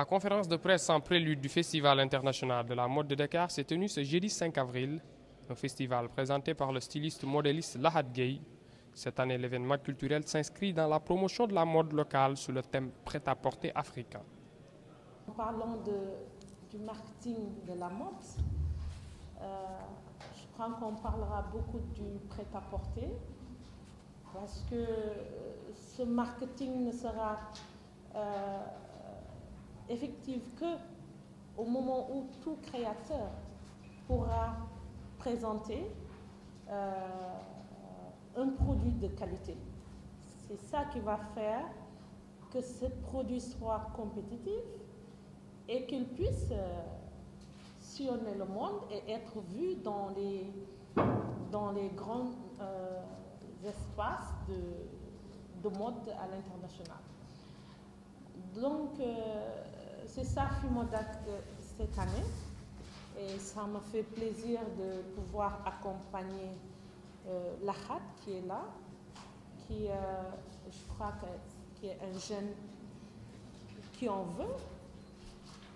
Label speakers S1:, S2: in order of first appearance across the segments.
S1: La conférence de presse en prélude du Festival international de la mode de Dakar s'est tenue ce jeudi 5 avril, un festival présenté par le styliste modéliste Lahad Gueye. Cette année, l'événement culturel s'inscrit dans la promotion de la mode locale sous le thème prêt-à-porter africain.
S2: En parlant du marketing de la mode, je crois qu'on parlera beaucoup du prêt-à-porter parce que ce marketing ne sera effectif qu'au moment où tout créateur pourra présenter un produit de qualité. C'est ça qui va faire que ce produit soit compétitif et qu'il puisse sillonner le monde et être vu dans les grands espaces de mode à l'international. Donc, c'est ça FIMODAC cette année et ça me fait plaisir de pouvoir accompagner Lahad qui est là, qui je crois qui est un jeune qui en veut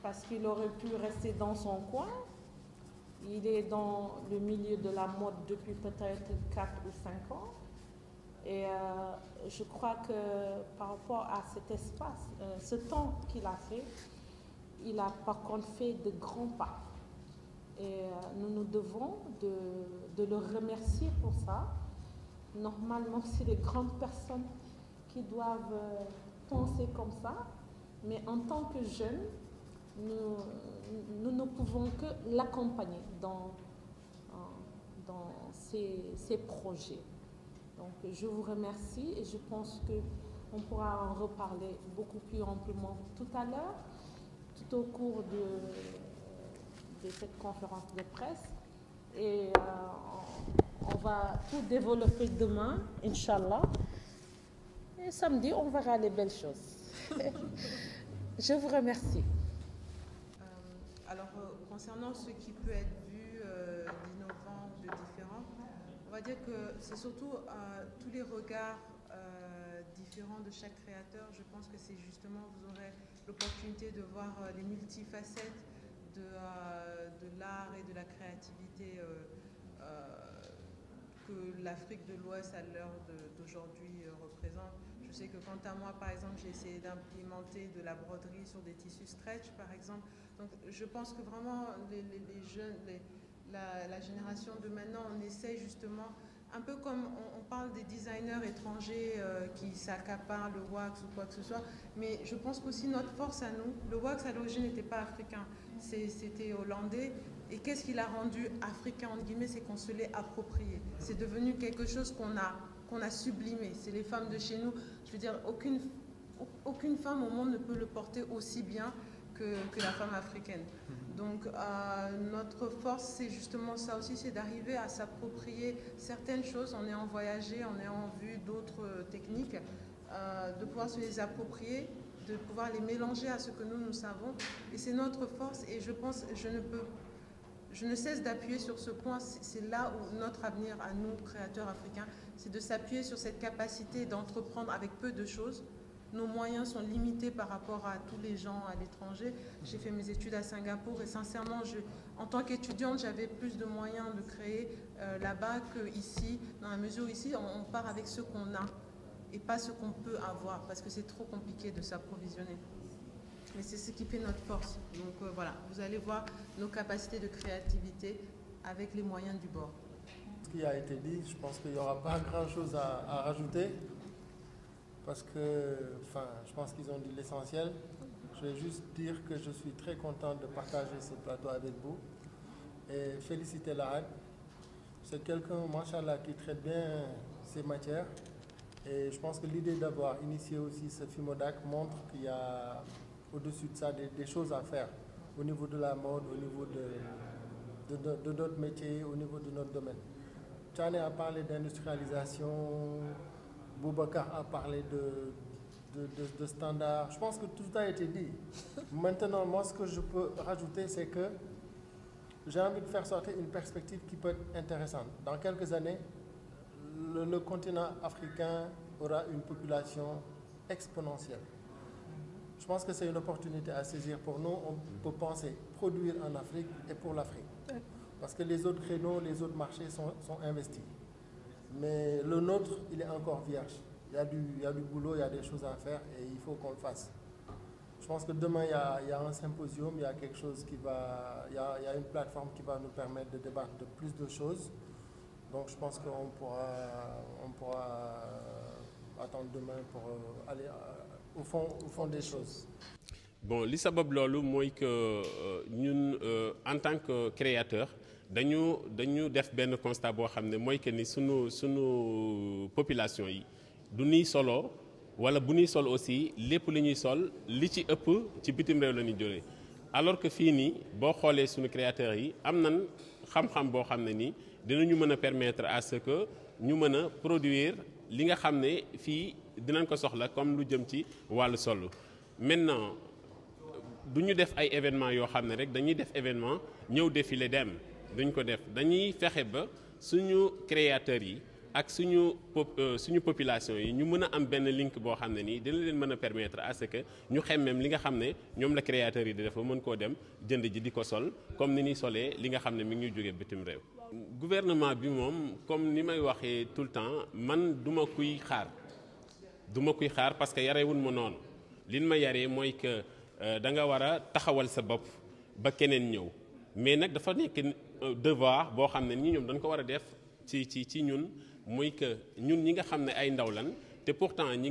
S2: parce qu'il aurait pu rester dans son coin. Il est dans le milieu de la mode depuis peut-être 4 ou 5 ans. Et je crois que par rapport à cet espace, ce temps qu'il a fait, il a par contre fait de grands pas. Et nous nous devons de le remercier pour ça. Normalement, c'est les grandes personnes qui doivent penser comme ça. Mais en tant que jeunes, nous ne pouvons que l'accompagner dans ses projets. Donc, je vous remercie et je pense qu'on pourra en reparler beaucoup plus amplement tout à l'heure, tout au cours de cette conférence de presse. Et on va tout développer demain, Inch'Allah. Et samedi, on verra les belles choses. Je vous remercie.
S3: Alors, concernant ce qui peut être vu d'innovant, de différent, on va dire que c'est surtout tous les regards différents de chaque créateur. Je pense que c'est justement, vous aurez l'opportunité de voir les multifacettes de l'art et de la créativité que l'Afrique de l'Ouest à l'heure d'aujourd'hui représente. Je sais que quant à moi, par exemple, j'ai essayé d'implémenter de la broderie sur des tissus stretch, par exemple. Donc, je pense que vraiment, les jeunes, la génération de maintenant, on essaie justement, un peu comme on parle des designers étrangers qui s'accaparent le wax ou quoi que ce soit, mais je pense qu'aussi notre force à nous, le wax à l'origine n'était pas africain, c'était hollandais. Et qu'est-ce qui l'a rendu africain, entre guillemets, c'est qu'on se l'est approprié. C'est devenu quelque chose qu'on a sublimé. C'est les femmes de chez nous. Je veux dire, aucune femme au monde ne peut le porter aussi bien que la femme africaine. Donc, notre force, c'est justement ça aussi, c'est d'arriver à s'approprier certaines choses en ayant voyagé, en ayant vu d'autres techniques, de pouvoir se les approprier, de pouvoir les mélanger à ce que nous savons. Et c'est notre force. Et je pense, je ne cesse d'appuyer sur ce point, c'est là où notre avenir à nous, créateurs africains, c'est de s'appuyer sur cette capacité d'entreprendre avec peu de choses. Nos moyens sont limités par rapport à tous les gens à l'étranger. J'ai fait mes études à Singapour et sincèrement, en tant qu'étudiante, j'avais plus de moyens de créer là-bas qu'ici, dans la mesure où ici, on part avec ce qu'on a et pas ce qu'on peut avoir parce que c'est trop compliqué de s'approvisionner. Mais c'est ce qui fait notre force. Donc voilà, vous allez voir nos capacités de créativité avec les moyens du bord.
S4: Ce qui a été dit, je pense qu'il n'y aura pas grand-chose à rajouter parce que, je pense qu'ils ont dit l'essentiel. Je vais juste dire que je suis très content de partager ce plateau avec vous et féliciter Lahad. C'est quelqu'un, machallah, qui traite bien ces matières et je pense que l'idée d'avoir initié aussi ce FIMODAC montre qu'il y a au-dessus de ça des choses à faire au niveau de la mode, au niveau de notre métier, au niveau de notre domaine. Tchane a parlé d'industrialisation, Boubacar a parlé de standards. Je pense que tout a été dit. Maintenant, moi, ce que je peux rajouter, c'est que j'ai envie de faire sortir une perspective qui peut être intéressante. Dans quelques années, le continent africain aura une population exponentielle. Je pense que c'est une opportunité à saisir pour nous. On peut penser produire en Afrique et pour l'Afrique. Parce que les autres créneaux, les autres marchés sont investis. Mais le nôtre, il est encore vierge. Il y a du boulot, il y a des choses à faire et il faut qu'on le fasse. Je pense que demain, il y a un symposium, il y a quelque chose il y a une plateforme qui va nous permettre de débattre de plus de choses. Donc je pense qu'on pourra attendre demain pour aller au fond des choses.
S5: Bon, li sabab loolu mooy que ñun en tant que créateur dañu def benn constat boo xam ne mooy que ni sunu population yi du ñuy solo wala bu ñuy sol aussi lépp li ñuy sol li ci ëpp ci bitim réew la ñuy jógee alors que fii nii boo xoolee sunu créateurs yi am nañ xam-xam boo xam ne nii dinañu mën a permettre à ce que ñu mën a produire li nga xam ne fii dinañ ko soxla comme lu jëm ci wàllu solo. Maintenant du ñu def ay événements yoo xam ne rek dañuy def événement ñëw défilé dem duñ ko def dañuy fexe ba suñu créateurs yi ak suñu population yi ñu mën a am benn link boo xam ne nii dina leen mën a permettre à ce que ñu xemmem li nga xam ne ñoom la créateurs yi di def ba mën koo dem jënd ji di ko sol comme ni ñuy solee li nga xam ne mi ngi ñuy jógee bitim réew. Gouvernement bi moom comme ni may waxee tout le temps man duma kuy xaar parce que yarewul ma noonu liñ ma yaree mooy que da nga war a taxawal sa bopp ba keneen ñëw mais nag dafa nekk devoir boo xam ne ñi ñoom dañ ko war a def ci ñun muy que ñun ñi nga xam ne ay ndaw lan te pourtant ñi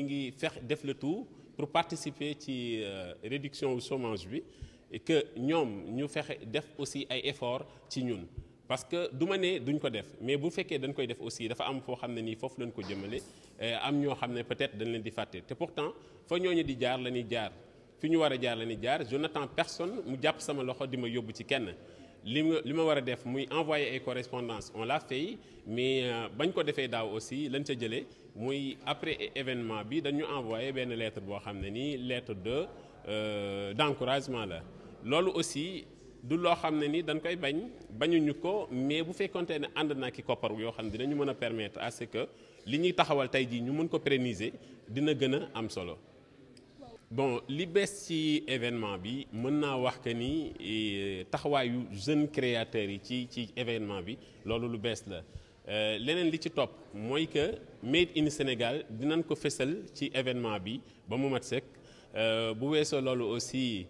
S5: ngi fex def le tout pour participer ci réduction du chômage bi et que ñoom ñu fexe def aussi ay efforts ci ñun parce que du ma ne duñ ko def mais bu fekkee dañ koy def aussi dafa am foo xam ne nii foofu lañ ko jëmale am ñoo xam ne peut-être dañ leen di fàtte te pourtant fa ñooñu di jaar la ñuy jaar fi ñu war a jaar la ñuy jaar je n'attends personne mu jàpp sama loxo di ma yóbbu ci kenn li ma war a def muy envoyer ay correspondance on l'a fait mais bañ ko defee daaw aussi lañ ca jëlee muy après événement bi dañu envoyé benn lettre boo xam ne nii lettre d'encouragement la loolu aussi du loo xam ne ni dañ koy bañuñu ko mais bu fekkonte ne ànd naa ki koppar yoo xam ne dinañu mën a permettre à ce que li ñuy taxawal tey jii ñu mën ko pérenniser dina gën a am solo. Bon li bees ci événement bi mën naa wax que ni taxawaayu jeunes créateurs yi ci événement bi loolu lu bees la leneen li ci topp mooy que Made in Sénégal dinañ ko fësal ci événement bi ba mu mat sëkk bu weesoo loolu aussi.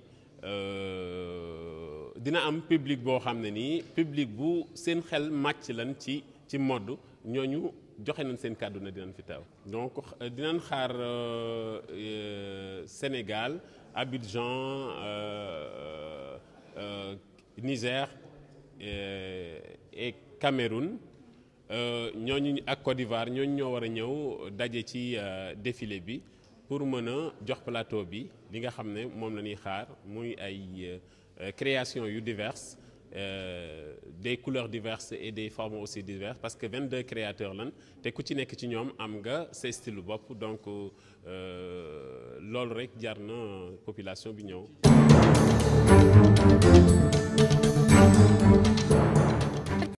S5: Dina am public boo xam ne nii public bu seen xel màcc lan ci mode ñooñu joxe nañ seen kàddu na dinañ fi teew donc dinañ xaar Sénégal Abidjan Niger et Cameroun ñooñu ak Côte d'Ivoire ñooñu ñoo war a ñëw daje ci défilé bi pour mën a jox plateau bi li nga xam ne moom la ñuy xaar muy ay créations yu diverses des couleurs diverses et des formes aussi diverses parce que 22 créateurs lan te ku ci nekk ci ñoom am nga sa style bopp donc loolu rek jar na population bi ñëw.